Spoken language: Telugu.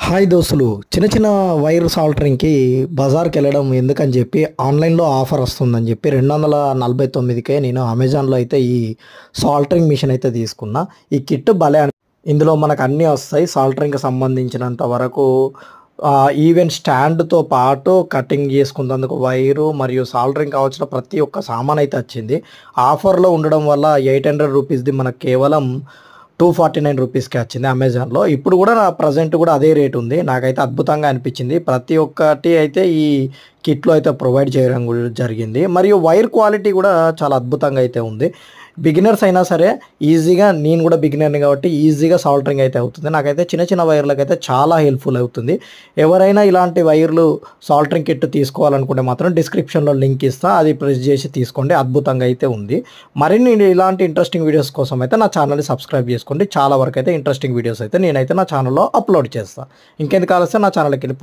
హాయ్ దోస్తులు, చిన్న చిన్న వైర్ సాల్టరింగ్కి బజార్కి వెళ్ళడం ఎందుకని చెప్పి ఆన్లైన్లో ఆఫర్ వస్తుందని చెప్పి 249కే నేను అమెజాన్లో అయితే ఈ సాల్టరింగ్ మిషన్ అయితే తీసుకున్నా. ఈ కిట్ భలే ఇందులో మనకు అన్నీ వస్తాయి. సాల్టరింగ్కి సంబంధించినంత వరకు ఈవెన్ స్టాండ్తో పాటు కటింగ్ చేసుకున్నందుకు వైరు మరియు సాల్టరింగ్ కావాల్సిన ప్రతి ఒక్క సామాన్ అయితే వచ్చింది. ఆఫర్లో ఉండడం వల్ల 800 రూపీస్ది మనకు కేవలం 249 రూపీస్కి వచ్చింది అమెజాన్లో. ఇప్పుడు కూడా నా ప్రజెంట్ కూడా అదే రేట్ ఉంది. నాకైతే అద్భుతంగా అనిపించింది. ప్రతి ఒక్కటి అయితే ఈ కిట్లో అయితే ప్రొవైడ్ చేయడం కూడా జరిగింది. మరియు వైర్ క్వాలిటీ కూడా చాలా అద్భుతంగా అయితే ఉంది. బిగినర్స్ అయినా సరే ఈజీగా, నేను కూడా బిగినర్ని కాబట్టి ఈజీగా సాల్టరింగ్ అయితే అవుతుంది. నాకైతే చిన్న చిన్న వైర్లకు అయితే చాలా హెల్ప్ఫుల్ అవుతుంది. ఎవరైనా ఇలాంటి వైర్లు సాల్టరింగ్ కిట్ తీసుకోవాలనుకుంటే మాత్రం డిస్క్రిప్షన్లో లింక్ ఇస్తా, అది ప్రెస్ చేసి తీసుకోండి. అద్భుతంగా అయితే ఉంది. మరిన్ని ఇలాంటి ఇంట్రెస్టింగ్ వీడియోస్ కోసం అయితే నా ఛానల్ని సబ్స్క్రైబ్ చేసుకోండి. చాలా వరకు అయితే ఇంట్రెస్టింగ్ వీడియోస్ అయితే నేనైతే నా ఛానల్లో అప్లోడ్ చేస్తాను. ఇంకెందుకు ఆలస్యం, నా ఛానల్కి వెళ్ళి